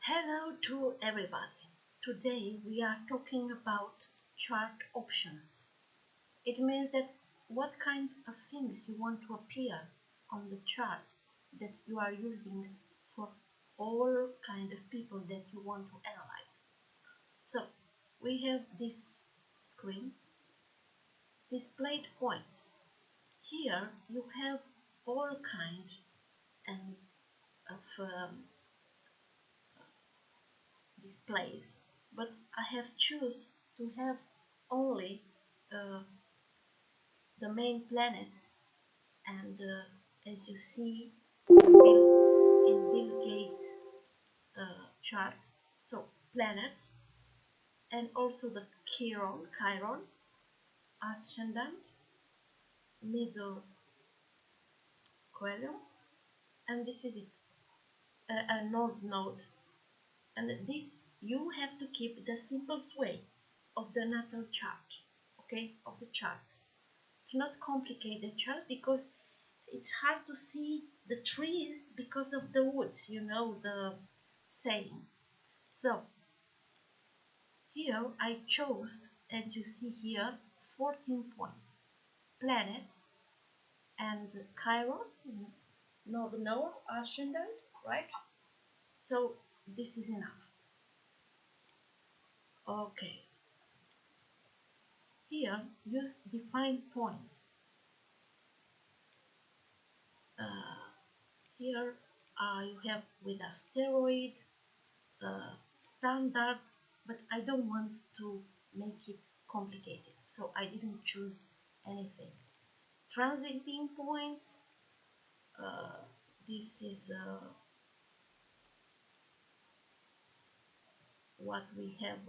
Hello to everybody. Today we are talking about chart options. It means that what kind of things you want to appear on the charts that you are using for all kind of people that you want to analyze. So we have this screen, displayed points. Here you have all kind and of displays, but I have choose to have only uh, the main planets, and as you see in Bill Gates chart, so planets, and also the Chiron, ascendant, middle column, and this is it, a north node. And this you have to keep the simplest way of the natal chart, okay, of the charts. Do not complicate the chart because it's hard to see the trees because of the wood, you know the saying. So here I chose, as you see here, 14 points, planets and Chiron, North Node, ascendant, right? So this is enough. Okay. Here, use define points. Here you have with asteroid, standard, but I don't want to make it complicated, so I didn't choose anything. Transiting points, this is what we have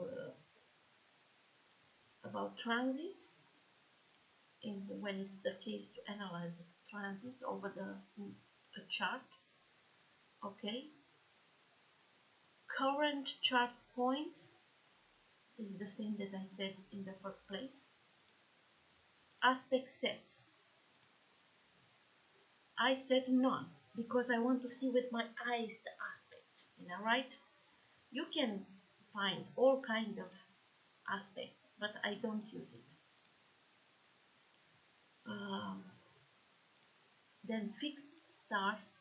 about transits, when it's the case to analyze the transits over the chart. Okay, current chart points is the same that I said in the first place. Aspect sets, I said none because I want to see with my eyes the aspects, right? You can find all kind of aspects, but I don't use it. Then fixed stars,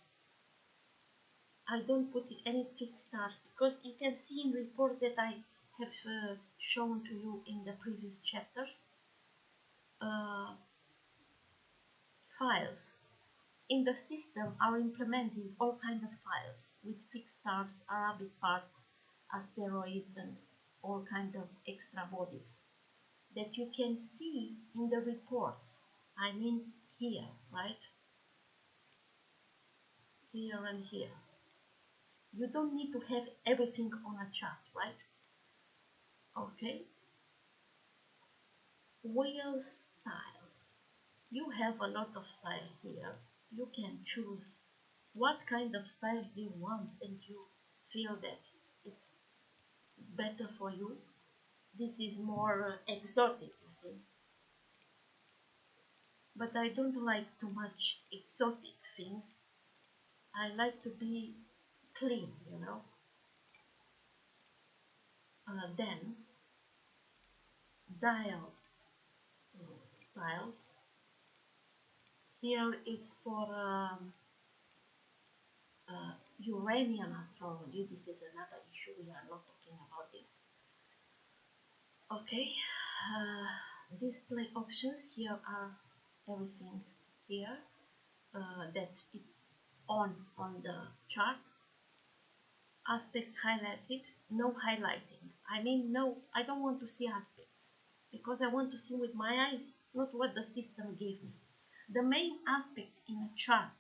I don't put any fixed stars because you can see in report that I have shown to you in the previous chapters. Files in the system are implementing all kinds of files with fixed stars, Arabic parts, asteroids, and all kinds of extra bodies that you can see in the reports. I mean here, right? Here and here. You don't need to have everything on a chart, right? Okay. Wheel styles. You have a lot of styles here. You can choose what kind of styles you want and you feel that it's better for you. This is more exotic, you see. But I don't like too much exotic things. I like to be clean, Then dial styles. Here it's for Uranian astrology. This is another issue. We are not talking about this. Okay. Display options. Here are everything here that it's on the chart. Aspect highlighted, no highlighting. I mean, no, I don't want to see aspects because I want to see with my eyes, not what the system gave me. The main aspects in a chart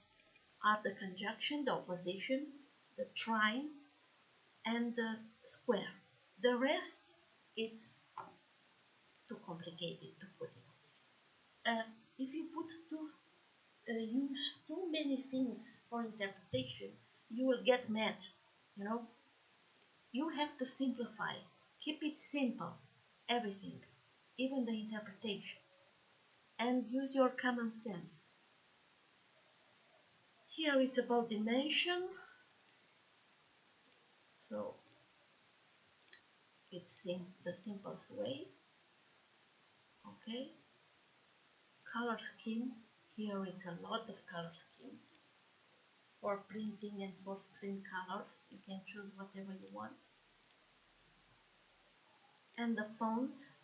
are the conjunction, the opposition, the trine, and the square. The rest, it's too complicated to put in. If you use too many things for interpretation, you will get mad, You have to simplify. Keep it simple, everything, even the interpretation, and use your common sense. Here it's about dimension. So it's the simplest way. Okay, color scheme, here it's a lot of color scheme for printing and for screen colors. You can choose whatever you want. And the fonts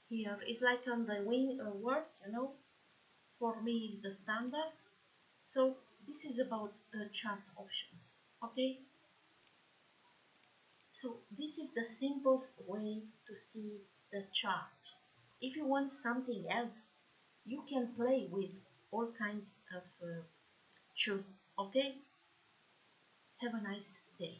here is like on the Word, you know, for me is the standard. So this is about chart options. Okay, so this is the simplest way to see the chart. If you want something else, you can play with all kinds of choose. Okay, have a nice day.